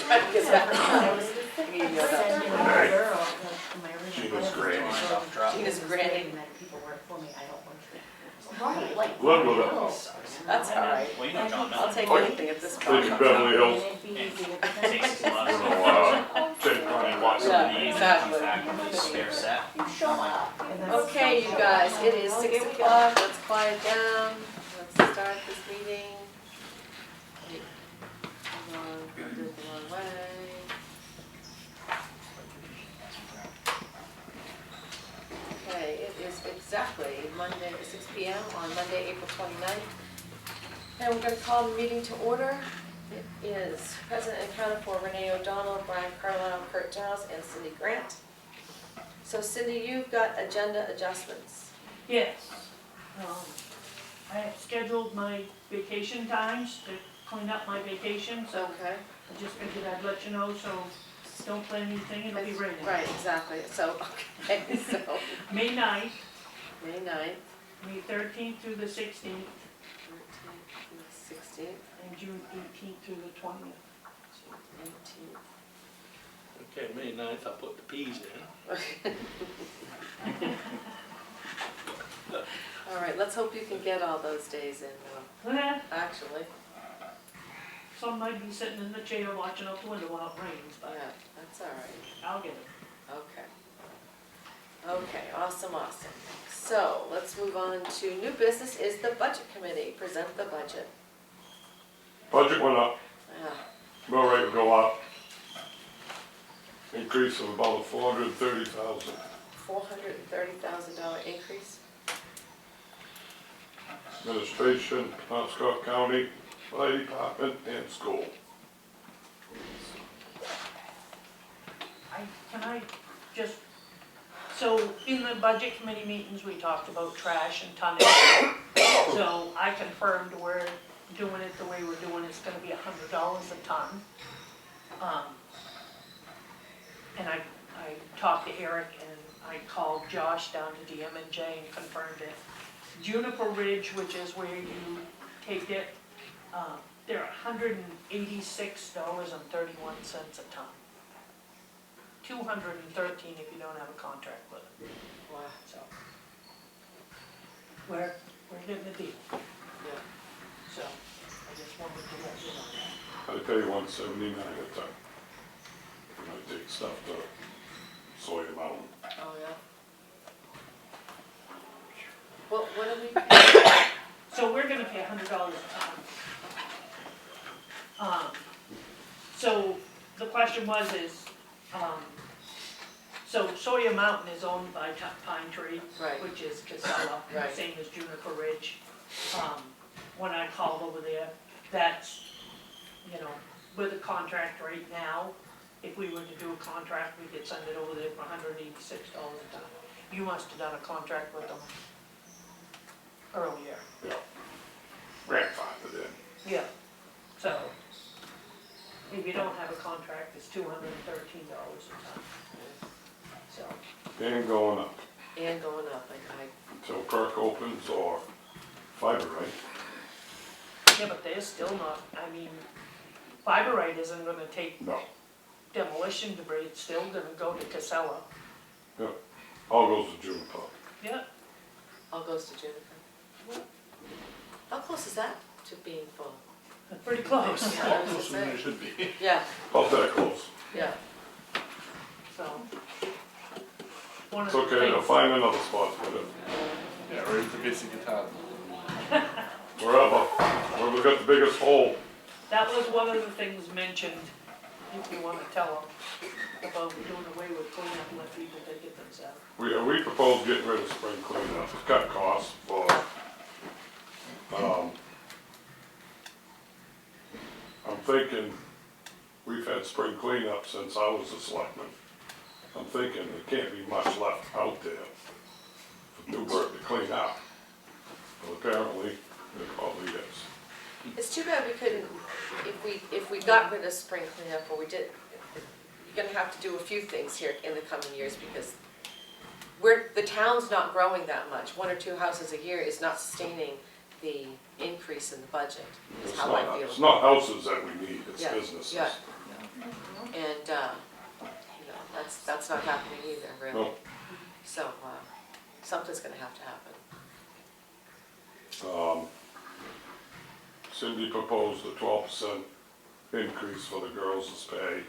trying to get back. Gina's granny. Gina's granny. Right, like. Live with it. That's all right. Well, you know John I'll take Miller. anything at this Take point. it Beverly Hills, Takes a lot you of know, take He money. wants Yeah, something to eat, exactly. comes back with a spare set. You show up. Okay, you guys, it is 6 o'clock, let's quiet down, let's start this meeting. Wait, hold on, I did it the wrong way. Okay, it is exactly Monday, 6 PM on Monday, April 29th. And we're gonna call the meeting to order. It is present and accounted for Renee O'Donnell, Brian Carlisle, Kurt Giles, and Cindy Grant. So Cindy, you've got agenda adjustments. Yes. I have scheduled my vacation times to clean up my vacation, so Okay. I just figured I'd let you know, so don't plan anything, it'll be raining. Right, exactly, so, okay, so, May 9th, May 9th, May 13th through the 16th, 13th, 16th, and June 18th through the 20th. 18th. Okay, May 9th, I'll put the peas in. All right, let's hope you can get all those days in, actually, Some might be sitting in the chair watching out the window while it rains, but yeah, that's all right. I'll get it. Okay. Okay, awesome, awesome. So, let's move on to new business is the budget committee, present the budget. Budget went up, Ah, mill rate will go up. Increase of about 430,000. $430,000 increase. Administration, Scott County, Fire Department, and school. Can I just, so in the budget committee meetings, we talked about trash and tonnage. So I confirmed we're doing it the way we're doing, it's gonna be $100 a ton. And I talked to Eric and I called Josh down to DM&J and confirmed it. Juniper Ridge, which is where you take it, they're $186.31 a ton. $213 if you don't have a contract with it. Wow. So we're getting the deal. Yeah. So I just wanted to let you know that. I pay 179 a ton. And I take stuff to Sawyer Mountain. Oh, yeah. Well, what do we pay? So we're gonna pay $100 a ton. So the question was so Sawyer Mountain is owned by Pine Tree, Right. which is Casella, Right. same as Juniper Ridge. When I called over there, that's, with a contract right now, if we were to do a contract, we could send it over there for $186 a ton. You must have done a contract with them earlier. Yeah. Grandfathered in. Yeah. So, if you don't have a contract, it's $213 a ton. So, And going up And going up, until Kirk opens or Fiberite. yeah, but they're still not, Fiberite isn't gonna take No. demolition debris, it's still gonna go to Casella. Yeah. All goes to Juniper. Yeah. all goes to Juniper. How close is that to being full? Pretty close. Yeah, I was gonna Closer than say. it should be. Yeah, About that close. yeah. So. One of It's the okay, they'll things, find another spot for it. Yeah, ready for basic guitar. Wherever. Wherever's got the biggest hole. that was one of the things mentioned, if you wanna tell them, about doing away with cleanup and let people take it themselves. We propose getting rid of spring cleanup, to cut costs for, I'm thinking, we've had spring cleanup since I was a selectman. I'm thinking there can't be much left out there for Newburgh to clean up. But apparently, there probably is. It's too bad we couldn't, if we got rid of spring cleanup, or we did, you're gonna have to do a few things here in the coming years, because the town's not growing that much. 1 or 2 houses a year is not sustaining the increase in the budget, is It's how I not, feel. it's not houses that we need, it's Yeah, businesses. yeah. And, that's not happening either, really. No. So, something's gonna have to happen. Cindy proposed a 12% increase for the girls' pay.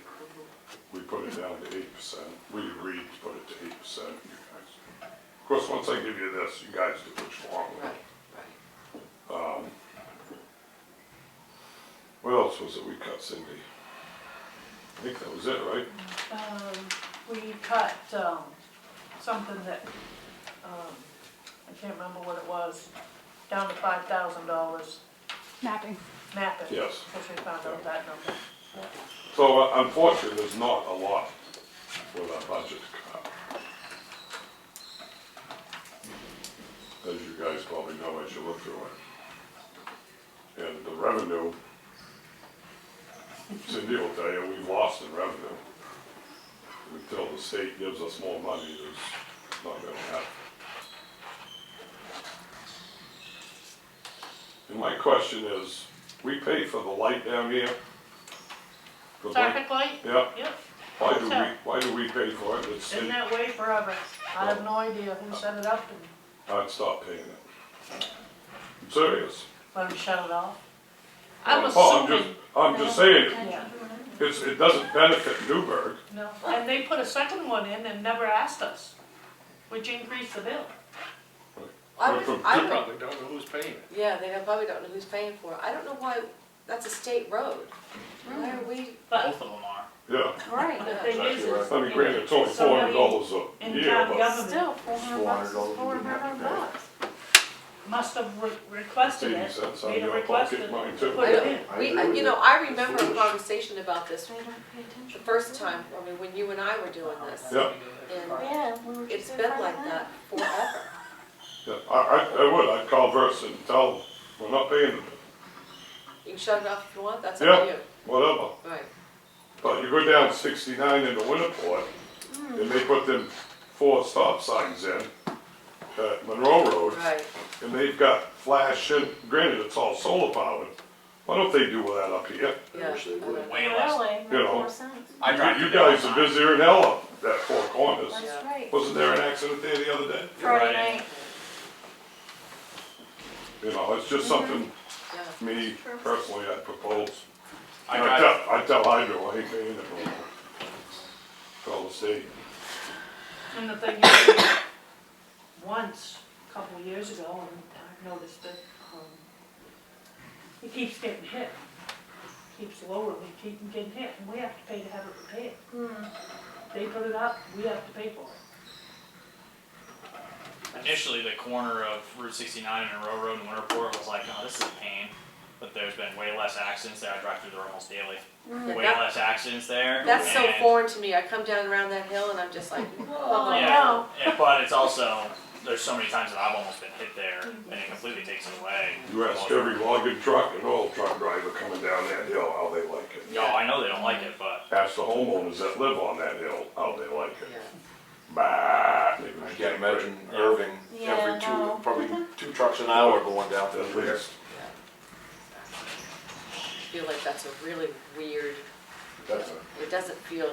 We put it down to 8%. We agreed to put it to 8%, you guys. Of course, once I give you this, you guys do what you want. Right, right. What else was it we cut, Cindy? I think that was it, right? We cut, something that, I can't remember what it was, down to $5,000 Mapping. mapping. Yes. Because we found out that number. So unfortunately, there's not a lot with our budget cut. As you guys probably know as you look through it. And the revenue, Cindy will tell you, we've lost in revenue. Until the state gives us more money, it's not gonna happen. And my question is, we pay for the light down here? The light- Traffic light? Yeah, Yep, why do we pay for it? It's been state, that way forever. I have no idea who set it up and I'd stop paying it. I'm serious. let them shut it off. I'm Well, assuming, I'm just saying, yeah, it doesn't benefit Newburgh. no, and they put a second one in and never asked us, which increased the bill. I But would, from- I You would, probably don't know who's paying it. yeah, they probably don't know who's paying for it. I don't know why, that's a state road. Why are we, But Both of them are. Yeah, Right. the thing is, I mean, granted, it's only $400 a in year, town but government Still, $400 is $400. must have requested it's 80 it, cents out of made a your request pocket, and mine put too. it in. I remember a conversation about this They don't pay the attention. first time, I mean, when you and I were doing this. Yeah, And Yeah, we were it's just been there like Friday that night. forever. yeah, I would, I'd call Versant and tell them, we're not paying them, You can shut it off if you want, that's up Yeah. to you. whatever. Right. But you go down 69 into Winterport, and they put them 4 stop signs in at Monroe Road, Right. and they've got flash, and granted, it's all solar powered. Why don't they do that up here? Yeah. Way less. Really, You makes know. more sense. I drive You through there all guys the are time. busier than hell up at Four Corners. That's Yeah. right. Wasn't there an accident there the other day? Friday Right. night. You know, it's just something, Yeah. me personally, I'd propose. I And drive, I tell Hydro, I ain't paying it no more. Call the state. And the thing is, once, a couple of years ago, and I've noticed that, it keeps getting hit. Keeps lowering, it keeps getting hit, and we have to pay to have it repaired. They put it up, we have to pay for it. initially, the corner of Route 69 and Monroe Road in Winterport was like, oh, this is a pain. But there's been way less accidents there. I drive through there almost daily. Way That- less accidents there. That's so and- foreign to me. I come down around that hill and I'm just like, whoa. I Yeah, know. yeah, but it's also, there's so many times that I've almost been hit there, and it completely takes it away. You ask every logging truck and oil truck driver coming down that hill how they like it. No, I know they don't like it, but Ask the homeowners that live on that hill how they like it. Yeah. Bah. I can't imagine Irving, Yeah, every no. two, probably 2 trucks an hour going down At through there. least. I feel like that's a really weird, That's it doesn't feel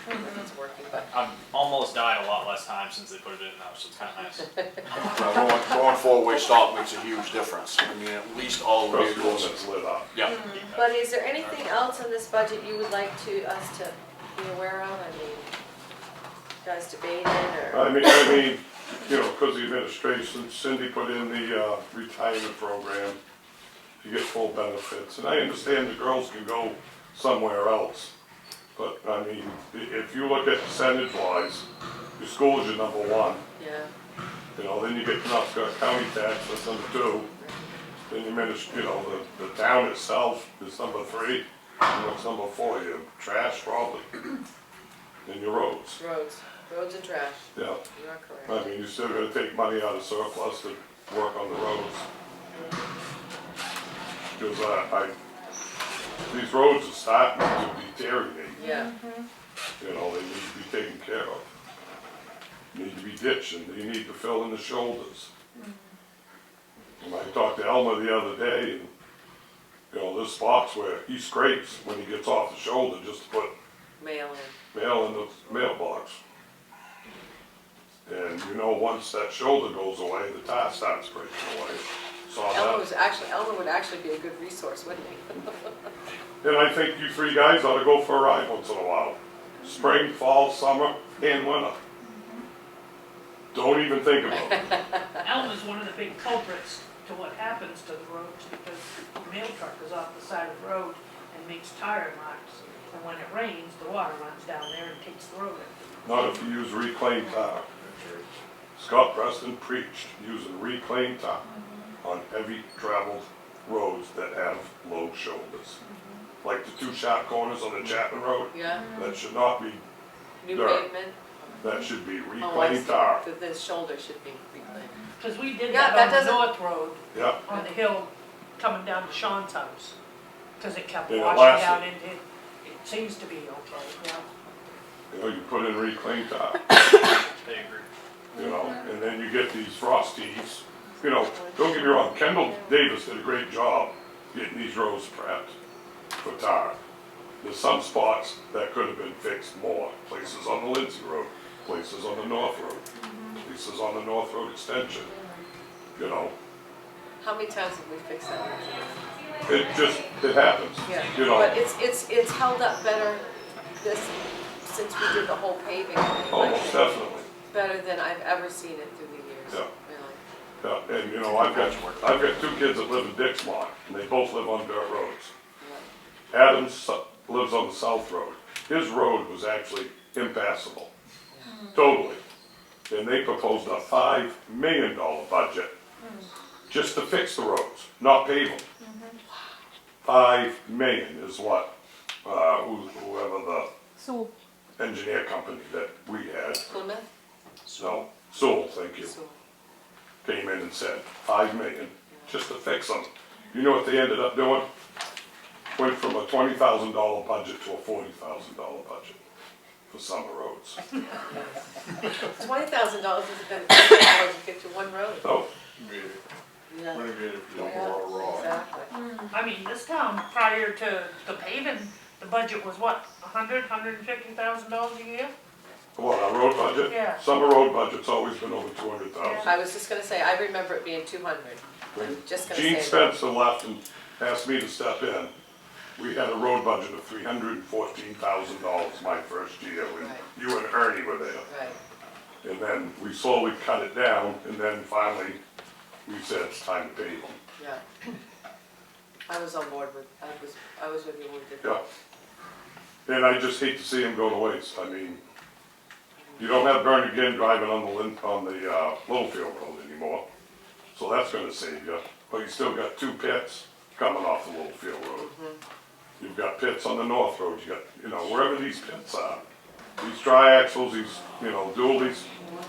like it's working, but I've almost died a lot less times since they put it in though, so it's kind of nice. going 4-way stop makes a huge difference. I mean, at least all the Especially one vehicles. that's lit up. Yeah. But is there anything else in this budget you would like us to be aware of? I mean, you guys debated or? I mean, you know, because the administration, Cindy put in the retirement program, you get full benefits, and I understand the girls can go somewhere else. But, I mean, if you look at percentage wise, your school is your number 1. Yeah, You know, then you get Penobscot County tax, that's number 2. Then you manage, you know, the town itself is number 3. And what's number 4? Your trash probably. And your roads. roads and trash, Yeah. you are correct. I mean, you still gotta take money out of surplus to work on the roads. Because these roads are starting to deteriorate, Yeah, you know, they need to be taken care of. Need to be ditched and you need to fill in the shoulders. And I talked to Elma the other day and You know, there's spots where he scrapes when he gets off the shoulder just to put Mail in. mail in the mailbox. And you know, once that shoulder goes away, the tar starts breaking away. So Elmer would actually be a good resource, wouldn't he? and I think you three guys ought to go for a ride once in a while. Spring, fall, summer, and winter. Don't even think about it. Elm is one of the big culprits to what happens to the roads, because the mail truck is off the side of the road and makes tire marks. And when it rains, the water runs down there and takes the road in. Not if you use reclaimed tar. Scott Preston preached using reclaimed tar on heavy traveled roads that have low shoulders. Like the two sharp corners on the Chapman Road, Yeah, that should not be, new Dirt. pavement. that should be Oh, I reclaimed see. tar. The shoulder should be reclaimed. Because we did Yeah, that that on the doesn't- North Road, Yeah, on the hill, coming down to Sean's house. Because it kept And it washing lasted. down into, it seems to be okay, yeah. you know, you put in reclaimed tar, I agree. you know, and then you get these frosties. You know, don't get me wrong, Kendall Davis did a great job getting these roads prepped for tar. There's some spots that could have been fixed more, places on the Lindsay Road, places on the North Road, places on the North Road extension, you know. How many times have we fixed that? It happens, Yeah, you know. but it's held up better since we did the whole paving thing. Almost definitely, Better than I've ever seen it through the years, Yeah. really. yeah, and you know, I've got two kids that live in Dixmont, and they both live on dirt roads. Adams lives on the South Road. His road was actually impassable, totally. And they proposed a $5 million budget just to fix the roads, not pave them. $5 million is what, whoever the So, engineer company that we had, Plymouth? so, Sewell, thank you, So, came in and said, $5 million, just to fix them. You know what they ended up doing? Went from a $20,000 budget to a $40,000 budget for summer roads. $20,000 is better than $10 to get to one road. So, Yeah, Pretty good if you don't borrow raw. exactly. I mean, this town, prior to the paving, the budget was what, $150,000 a year? what, our road budget? Yeah. Summer road budget's always been over 200,000. I was just gonna say, I remember it being 200. When Just gonna Gene say Spencer left and asked me to step in, we had a road budget of $314,000 my first year when Right. you and Ernie were there. Right, And then we slowly cut it down, and then finally, we said it's time to pave them. yeah. I was on board with, I was with you when we did Yeah. that. And I just hate to see them go to waste. I mean, you don't have Burn Again driving on the Littlefield Road anymore, so that's gonna save you. But you still got two pits coming off the Littlefield Road. You've got pits on the North Road, you got, you know, wherever these pits are. These triaxles, these, you know, dualies,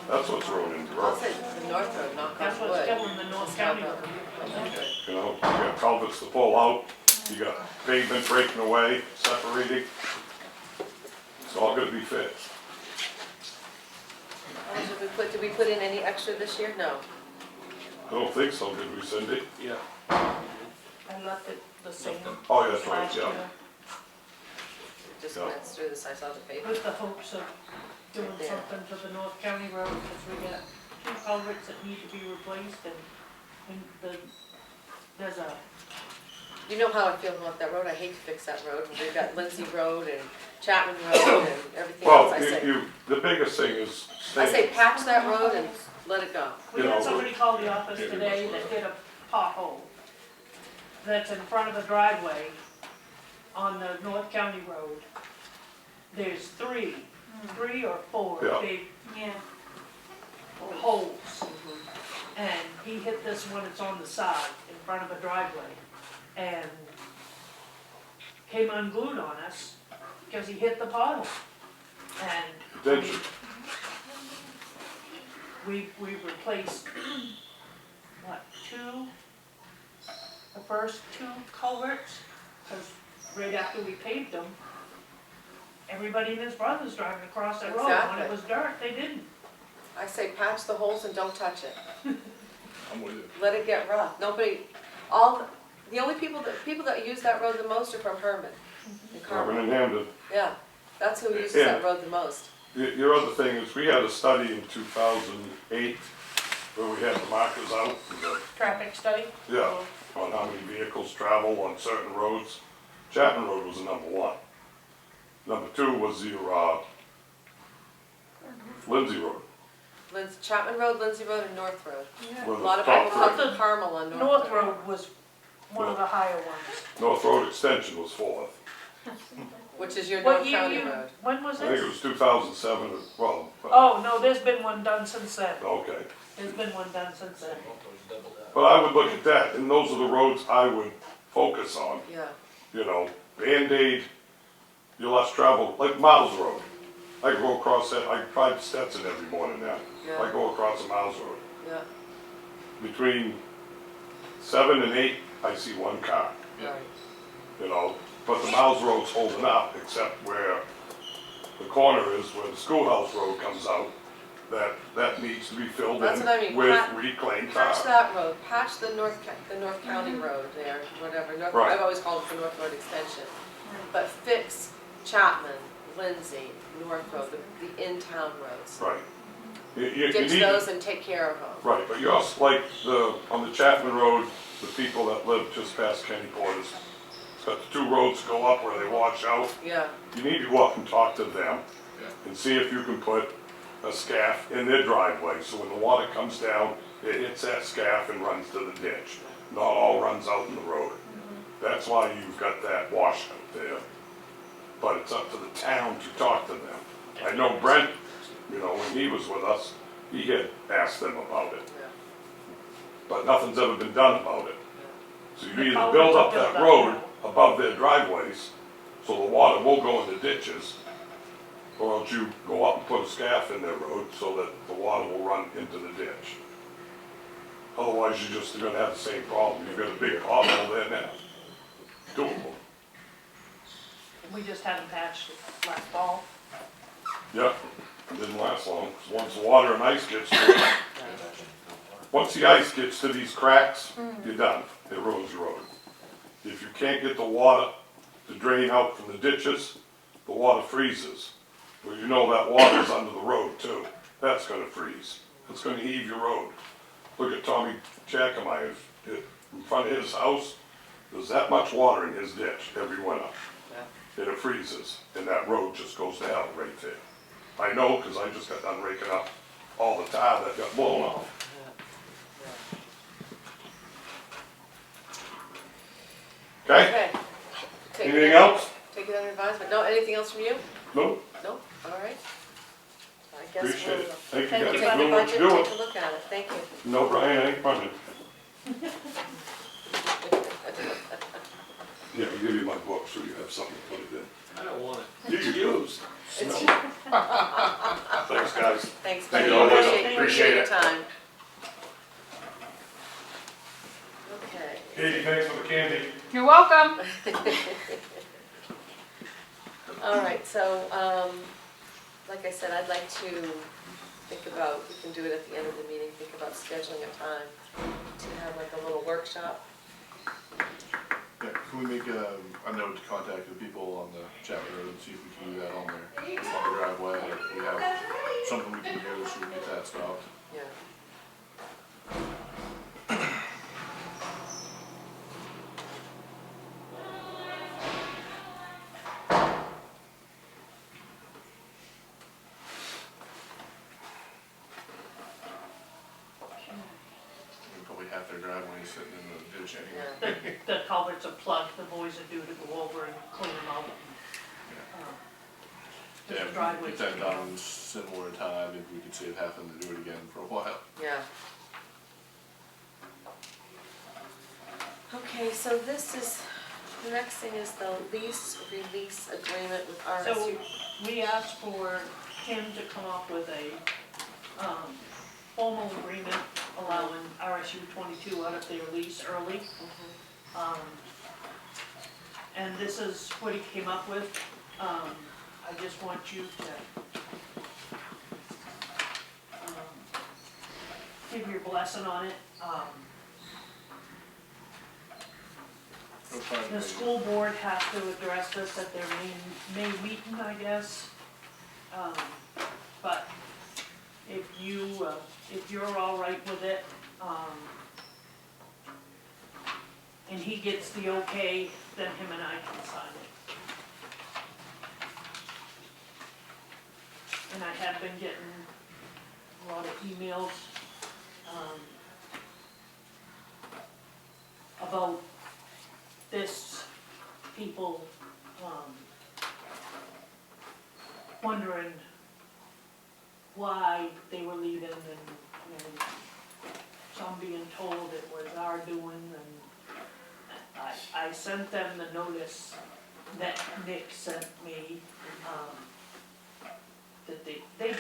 that's what's ruining the I'll road. say the North Road, knock That's on what's wood. killing the North County Road. You know, you got culverts to pull out, you got pavement breaking away, separating. It's all gonna be fixed. Did we put in any extra this year? No. I don't think so, did we, Cindy? Yeah. I left it the same Oh, yeah, as that's right, last yeah. year, Just Yeah. glanced through this, I saw the paper. with the hopes of doing Yeah. something to the North County Road, because we got two culverts that need to be replaced, and there's a, You know how I feel about that road, I hate to fix that road. We've got Lindsay Road and Chapman Road and everything else. Well, I say, the biggest thing is I say staying, patch that road and let it go. we You had know, somebody call the office yeah, today that's that hit a pothole that's in front of a driveway on the North County Road. There's three or four Yeah. big yeah. holes. And he hit this one that's on the side in front of a driveway and came unglued on us because he hit the pothole. And I Did mean, you? we replaced, what, the first two culverts, because right after we paved them, everybody and his brother's driving across that road. When Exactly. it was dark, they didn't. I say patch the holes and don't touch it. I'm with you. Let it get rough. Nobody, The only people that use that road the most are from Herman and Urban Carmen. and Hamden. Yeah, that's who uses Yeah. that road the most. Your other thing is, we had a study in 2008 where we had the markers out, Traffic study? yeah, on how many vehicles travel on certain roads. Chapman Road was the number one. Number two was your, Lindsay Road. Chapman Road, Lindsay Road, and North Road. A were the lot of top people come three. from Carmel on North Road was one of the higher ones. North Road Extension was fourth. Which is your What North year County you, Road. when was I think it this? was 2007, well. Oh, no, there's been one done since then. Okay. There's been one done since then. But I would look at that, and those are the roads I would focus on. Yeah, You know, Band-Aid, you're less travel, like Miles Road. I go across that, I drive to Stetson every morning now. I yeah, go across the Miles Road. yeah, Between 7 and 8, I see one car, right. you know. But the Miles Road's holding up, except where the corner is, where the Schoolhouse Road comes out. That needs to be filled That's what I in mean, with patch- reclaimed Patch tar. that road, patch the North County Road there, whatever, Right. I've always called it the North Road Extension. But fix Chapman, Lindsay, North Road, the in-town roads. Right. You Ditch need, those and take care of them. right, but you also, like, on the Chapman Road, the people that live just past Kenny Porter's, it's got the two roads go up where they wash out. Yeah, You need to go up and talk to them and see if you can put a scaff in their driveway, so when the water comes down, it hits that scaff and runs to the ditch. Not all runs out in the road. That's why you've got that washout there. But it's up to the town to talk to them. I know Brent, you know, when he was with us, he had asked them about it, yeah, but nothing's ever been done about it. So you The either culverts build are up built that up road now. above their driveways, so the water will go in the ditches, or else you go up and put a scaff in their road so that the water will run into the ditch. Otherwise, you're just gonna have the same problem. You've got a big pothole there now. Doable. We just haven't patched it last fall. Yep, it didn't last long, 'cause once the water and ice gets to it, once the ice gets to these cracks, you're done, it ruins your road. If you can't get the water to drain out from the ditches, the water freezes. Well, you know that water's under the road too, that's gonna freeze, it's gonna heave your road. Look at Tommy Jackameyer's, in front of his house, there's that much water in his ditch every winter. yeah. And it freezes, and that road just goes to hell right there. I know, because I just got done raking up all the tar that got blown off. Okay? Okay. Take it Anything under- else? Take it under advisement. No, anything else from you? Nope, No? All right. I guess appreciate we'll it. Thank you Thank guys you, for take the doing what budget, you're doing. take a look at it. Thank you. No, Brian, I ain't running. Yeah, I'll give you my book so you have something to put it in. I don't want it. You can use. Thanks, guys. Thanks, Thank buddy. you always. Appreciate your it. time. Okay. Katie, thanks for the candy. You're welcome. All right, so, like I said, I'd like to think about, we can do it at the end of the meeting, think about scheduling a time to have like a little workshop. Yeah, can we make a note to contact the people on the Chapman Road and see if we can do that on the driveway? If we have something we can do so we can get that stopped. Yeah. Probably half their driveway is sitting in the ditch anyway. Yeah. The culverts are plugged, the boys are due to go over and clean them out. Yeah, The if we driveway's get that pretty done in similar time, if we could save having to do it again for a while. Yeah. Okay, so this is, the next thing is the lease release agreement with So RSU. we asked for Tim to come up with a, formal agreement allowing RSU 22 out of their lease early. And this is what he came up with. I just want you to, give your blessing on it. What time do The they- school board has to address this at their May meeting, I guess. But if you're all right with it, and he gets the okay, then him and I can sign it. And I have been getting a lot of emails, about this, people, wondering why they were leaving and some being told it was our doing, and I sent them the notice that Nick sent me, that they've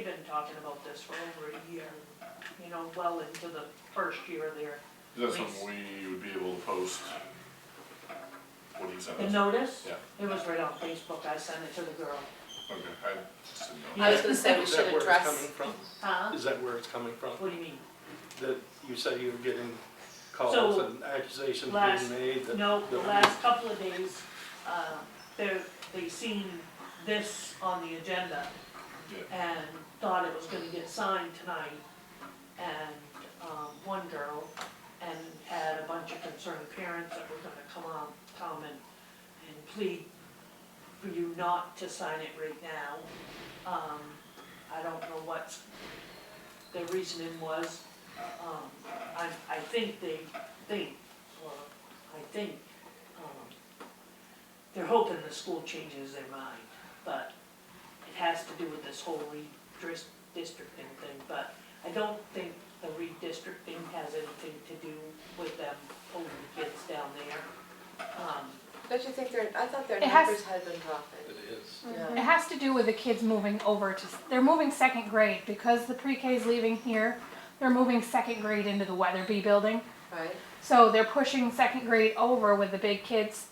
been talking about this for over a year, well into the first year of their Is that something we would be able to post? What do you send The us? notice? Yeah. It was right on Facebook, I sent it to the girl. Okay, I just didn't know. I was gonna say we Is should that where it's address, coming from? Huh? Is that where it's coming from? What do you mean? That you said you were getting calls So, and accusations last- being made that? No, the that- last couple of days, they seen this on the agenda Yeah. and thought it was gonna get signed tonight. And, one girl, and had a bunch of concerned parents that were gonna come and plead for you not to sign it right now. I don't know what the reasoning was. I think they're hoping the school changes their mind, but it has to do with this whole redistricting thing, but I don't think the redistricting has anything to do with them pulling the kids down there. don't you think I thought their It has- numbers had been dropping. It is. Yeah. It has to do with the kids moving over they're moving second grade because the pre-K is leaving here. They're moving second grade into the Weatherby building. Right, So they're pushing second grade over with the big kids.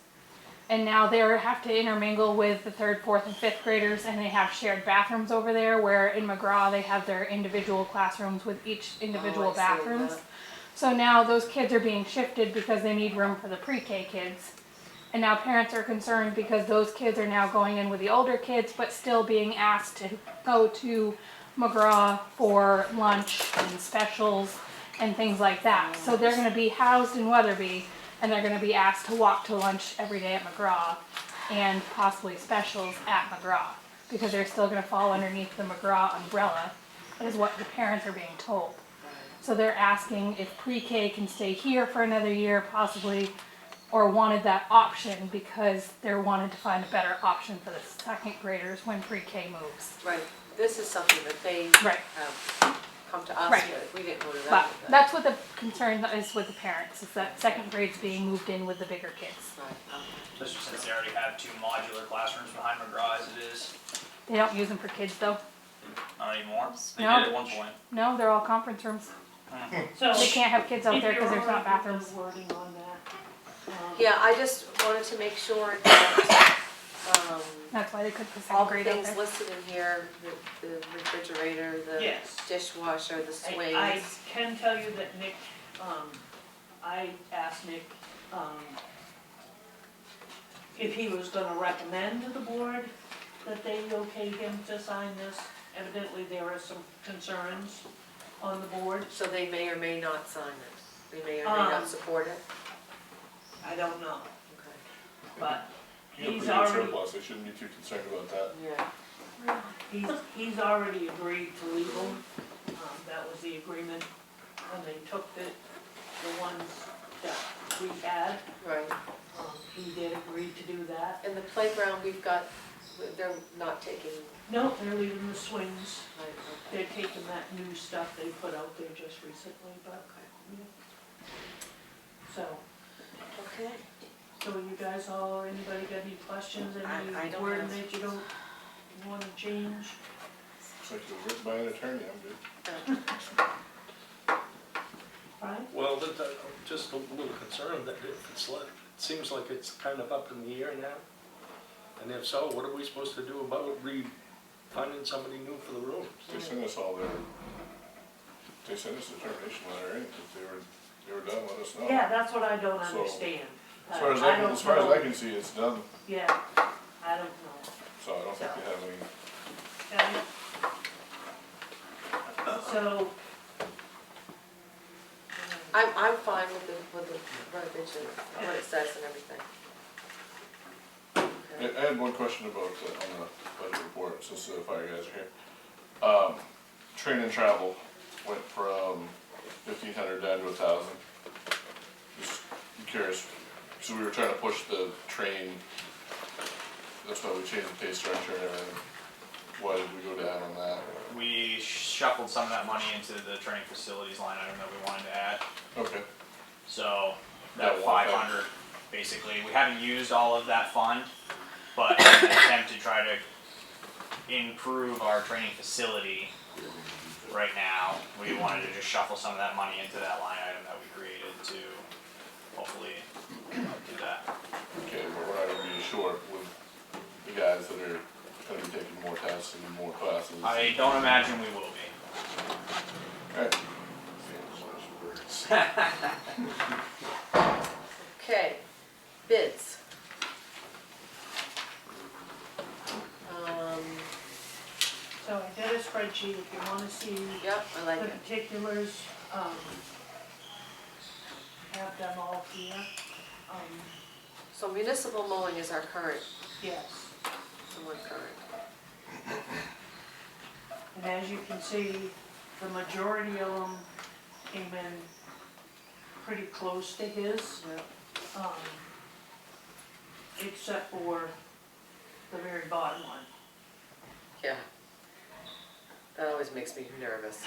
And now they have to intermingle with the third, fourth, and fifth graders, and they have shared bathrooms over there, where in McGraw they have their individual classrooms with each individual I see, bathrooms. yeah. So now those kids are being shifted because they need room for the pre-K kids. And now parents are concerned because those kids are now going in with the older kids, but still being asked to go to McGraw for lunch and specials and things like that. So they're gonna be housed in Weatherby, and they're gonna be asked to walk to lunch every day at McGraw and possibly specials at McGraw, because they're still gonna fall underneath the McGraw umbrella, is what the parents are being told. So they're asking if pre-K can stay here for another year possibly, or wanted that option because they're wanting to find a better option for the second graders when pre-K moves. Right, this is something that they Right. have come to us Right. with, we didn't go to them But with that. that's what the concern is with the parents, is that second grade's being moved in with the bigger kids. Right, okay. Especially since they already have 2 modular classrooms behind McGraw as it is. They don't use them for kids though. Not anymore. They No. did at one point. No, they're all conference rooms. So. They can't have kids out if there because you're there's not all right with bathrooms. the wording on that, Yeah, I just wanted to make sure that, That's why they couldn't put all second the grade out things there. listed in here, the refrigerator, the Yes. dishwasher, the I swings. can tell you that Nick, I asked Nick, if he was gonna recommend to the board that they okay him to sign this. Evidently, there are some concerns on the board. So they may or may not sign it, they may or may not support it, I don't know, okay, but You have he's pretty good already, surplus, they shouldn't be too concerned about that. yeah. he's already agreed to leave them. That was the agreement when they took the ones that we had. Right, He did agree to do that. and the playground, we've got, they're not taking, No, they're leaving the swings. like, okay, They're taking that new stuff they put out there just recently, but, okay, so, okay. so you guys all, anybody got any questions, I any don't word have- that you don't wanna change? Looks like it was written by an attorney, I'm good. Right? Well, just a little concerned that if it's like, it seems like it's kind of up in the air now. And if so, what are we supposed to do about finding somebody new for the rooms? They sent us all their, they sent us a termination letter, right, if they were done, let us know. Yeah, that's what I don't So- understand. As far as I I can, don't as far as know. I can see, it's done, Yeah, I don't know. so I don't think you have any. Okay. So, I'm fine with the verbiage and what it says and everything. Okay. I had one question about, on the budget report, since the fire guys are here. Train and travel went from 1,500 down to 1,000. Just curious, so we were trying to push the train, that's why we changed the pay structure and everything. Why did we go down on that? We shuffled some of that money into the training facilities line item that we wanted to add. Okay, So That that one thing. 500, basically, we haven't used all of that fund, but in an attempt to try to improve our training facility right now, we wanted to just shuffle some of that money into that line item that we created to hopefully do that. okay, but we're not gonna be short with the guys that are gonna be taking more tests and more classes. I don't imagine we will be. Alright. Okay, bids. so I did a spreadsheet, if you wanna see Yep, I like the it. particulars, have them all here. So municipal mowing is our current, Yes, the one current. and as you can see, the majority of them came in pretty close to his, Yep. except for the very bottom one. Yeah. That always makes me nervous.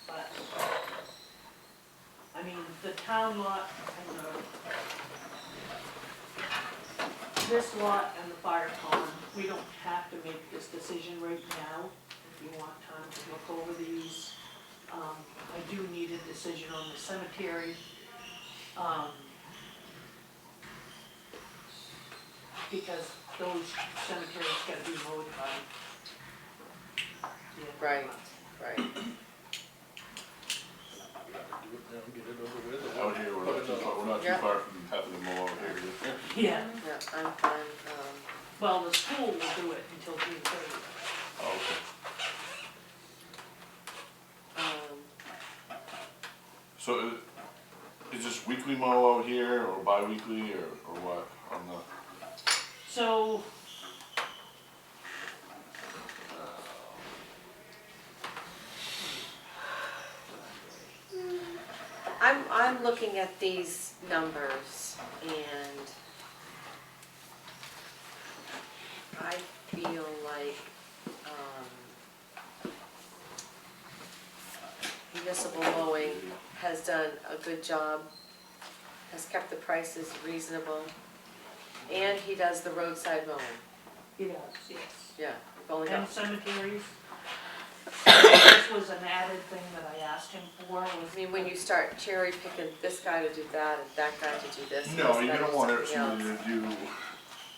But, I mean, the town lot and this lot and the fire pond, we don't have to make this decision right now. If you want time to look over these, I do need a decision on the cemetery. Because those cemeteries gotta be mowed by the end of the Right. month. Right. Do it now, get it over with. Out here, we're not too Yeah. far from having to mow out here. Yeah, Yeah, I'm fine. well, the school will do it until June 30th. Oh, okay. So is this weekly mow out here or bi-weekly or what on the? So, I'm looking at these numbers and I feel like, municipal mowing has done a good job, has kept the prices reasonable, and he does the roadside mowing. he does, yes. Yeah, we've only And got, cemeteries. This was an added thing that I asked him for, was. I mean, when you start cherry picking this guy to do that and that guy to do this. and No, this you guy to don't do want something somebody else. to do,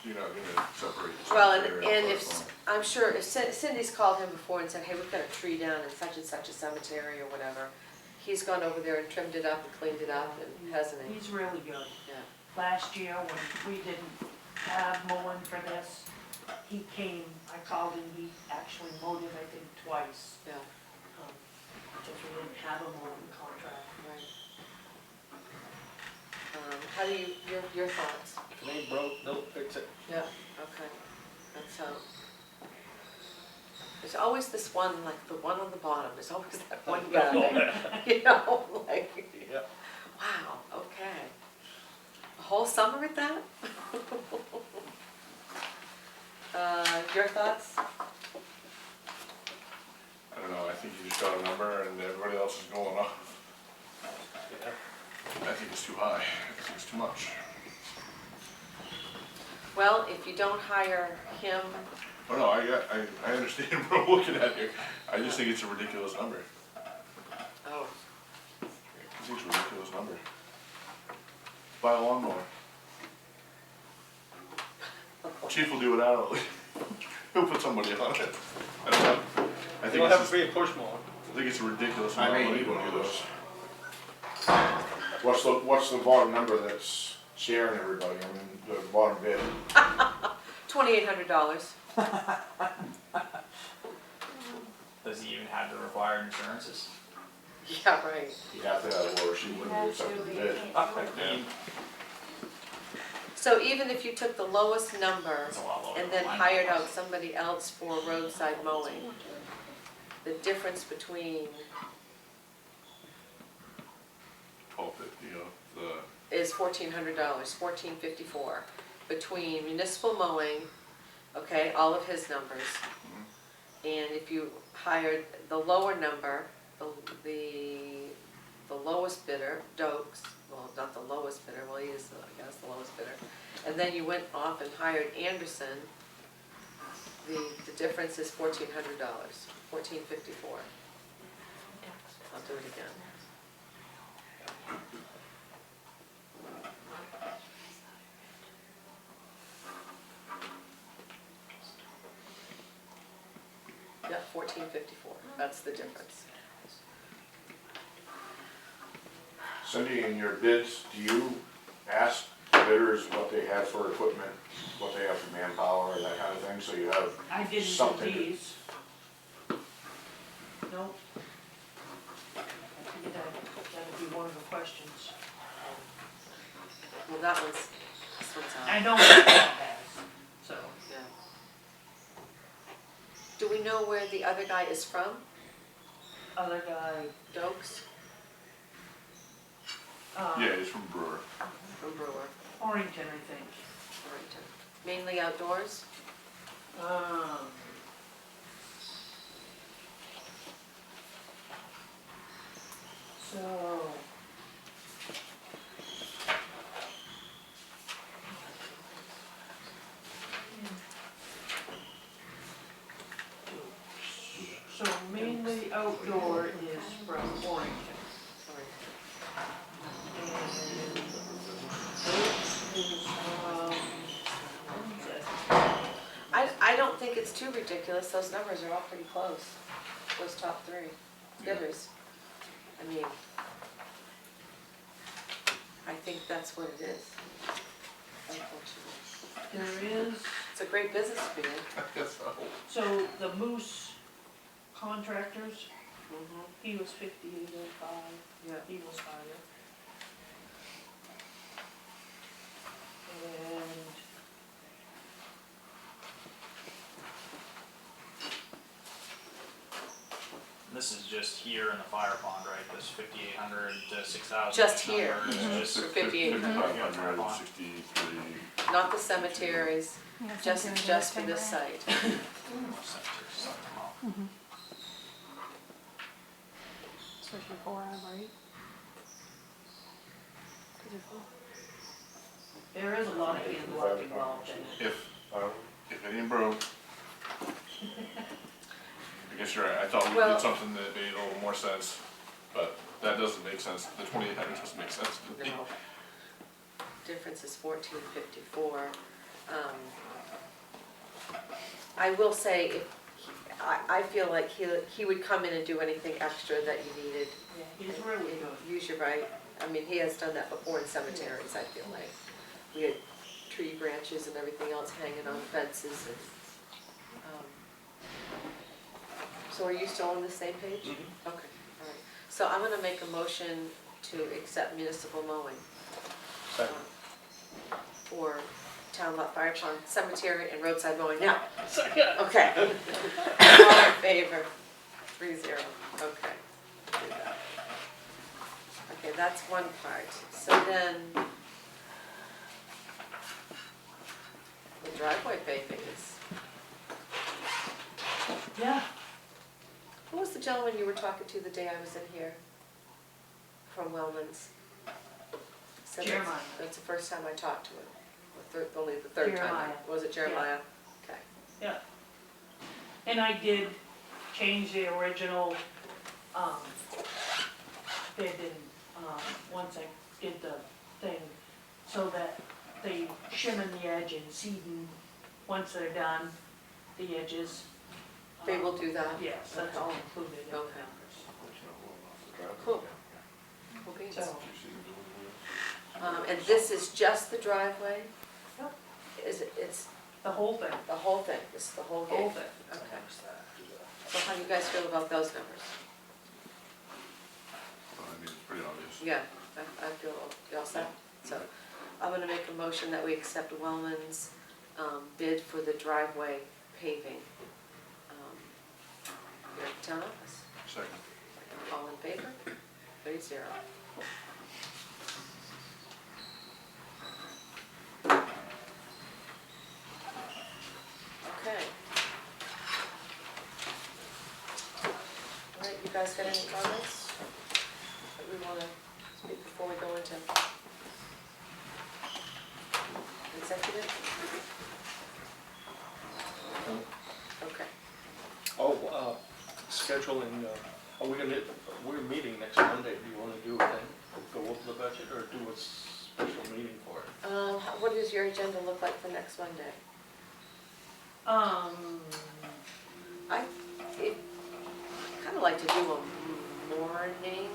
you're not gonna separate. the Well, cemetery and and if, fire I'm sure if Cindy's called him before and said, hey, we've got a tree down in such and such a cemetery or whatever, he's gone over there and trimmed it up and cleaned it up and hasn't he? He's really good. Yeah, Last year, when we didn't have mowing for this, he came, I called him, he actually mowed it, I think, twice. yeah, Because we didn't have a mowing contract. right. How do you, your thoughts? If it ain't broke, don't fix it. Yeah, okay, that's how. There's always this one, like the one on the bottom, there's always that one guy, you know, like, Yeah. wow, okay. A whole summer at that? Your thoughts? I don't know, I think you just got a number and everybody else is going up. Yeah. I think it's too high, I think it's too much. Well, if you don't hire him, Oh no, I understand what I'm looking at here, I just think it's a ridiculous number. oh, I think it's a ridiculous number. Buy a lawnmower. Chief will do it hourly. Who put somebody on it? I don't know. I You think don't have it's, to be a push mower. I think it's a ridiculous I amount of may money need to one of do those. this. What's the bottom number that's scaring everybody? I mean, the bottom bid. $2,800. Does he even have the required insurances? Yeah, right. You have to have it or she wouldn't have accepted the bid. Yeah. So even if you took the lowest number It's a lot lower and than then mine. hired out somebody else for roadside mowing, the difference between 1250 off the, is $1,400, $1,454. Between municipal mowing, okay, all of his numbers. And if you hired the lower number, the lowest bidder, Dokes, well, not the lowest bidder, well, he is, I guess, the lowest bidder. And then you went off and hired Anderson, the difference is $1,400, $1,454. I'll do it again. Yeah, $1,454, that's the difference. Cindy, in your bids, do you ask bidders what they have for equipment, what they have for manpower, and that kind of thing, so you have I didn't do something to- these. Nope. I think that'd be one of the questions. Well, that one's, this one's I out, know what that has, so. yeah. Do we know where the other guy is from, Other guy, Dokes, yeah, he's from Brewer. from Brewer, Orrington, I think. Warrington? Mainly outdoors? So. So mainly outdoor is from Orrington. Sorry. And this is from, what is it? I don't think it's too ridiculous, those numbers are all pretty close, those top three bidders. I mean, I think that's what it is, unfortunately. There is, It's a great business to be in. I guess so. so the Moose contractors, Mhm. he was 5805, Yeah. he was higher. And This is just here in the fire pond, right? This 5,800 to 6,000. Just here. number is Mhm. just For 5,800. 5,563. Not the cemeteries, Yeah, just something for like this that. site. Especially 4 hours, right? 'Cause you're full. there is a lot of handwork involved in it. If it ain't broke. I guess you're right, I thought we Well- did something that made a little more sense, but that doesn't make sense, the 2,800 doesn't make sense to me. No. Difference is $1,454. I will say, I feel like he would come in and do anything extra that you needed. Yeah, he's really And good. use your right, I mean, he has done that before in cemeteries, I feel like. We had tree branches and everything else hanging on fences and, so are you still on the same page? Okay, all right. So I'm gonna make a motion to accept municipal mowing. Second. For town lot, fire pond, cemetery, and roadside mowing now. Second. Okay. All in favor? 3-0, okay. Do that. Okay, that's one part. So then, the driveway paving is, Yeah, who was the gentleman you were talking to the day I was in here? From Wellman's? Said that's- Jeremiah. That's the first time I talked to him, only the third time. Jeremiah. Was it Jeremiah? Okay. yeah. And I did change the original, bid and, once I did the thing, so that they shim in the edge and seeding once they're done. the edges. They will do that? Yes, that's all included in the Okay. numbers. Cool. Cool beans. So, And this is just the driveway? Yep. It's the whole thing, the whole thing, this is the whole whole gig? thing. Okay. So how do you guys feel about those numbers? Well, I mean, it's pretty obvious. Yeah, I feel, you all set? So I'm gonna make a motion that we accept Wellman's bid for the driveway paving here at town office. Second. All in favor? 3-0. Okay. All right, you guys got any comments that we wanna speak before we go into executive? Okay. Oh, scheduling, are we gonna, we're meeting next Monday, do you wanna do it then? Go over the budget or do a special meeting for it? What does your agenda look like for next Monday? I'd kind of like to do a morning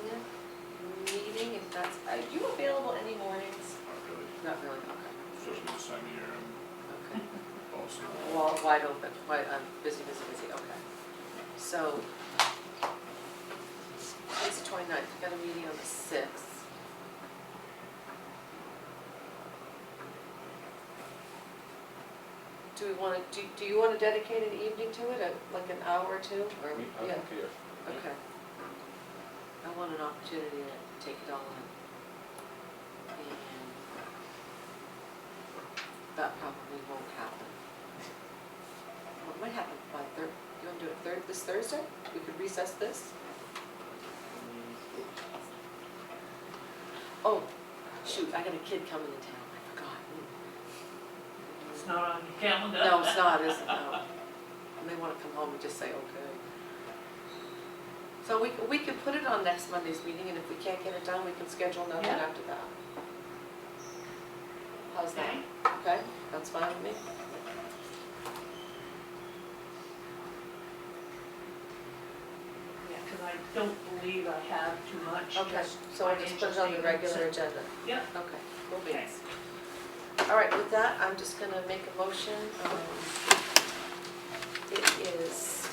meeting, if that's, are you available any mornings? Not really, Not really, okay. especially this time of year, Okay. I'm also. Well, wide open, I'm busy, okay. So, it's the 29th, we got a meeting on the 6th. Do we want to, do you want to dedicate an evening to it, like an hour or two? Or, I yeah, don't care. okay. I want an opportunity to take it all in. And that probably won't happen. Well, it might happen by you want to do it this Thursday? We could recess this? Oh, shoot, I got a kid coming in town, I forgot. It's not on your calendar. No, it's not, is it? No. I may want to come home and just say, okay. So we could put it on next Monday's meeting, and if we can't get it done, we can schedule another one Yeah. after that. How's that? Okay, that's fine with me. Yeah, because I don't believe I have too much. Okay, just so we'll just put it on the financial regular statements agenda. Yep. Okay, cool Okay. beans. All right, with that, I'm just gonna make a motion. It is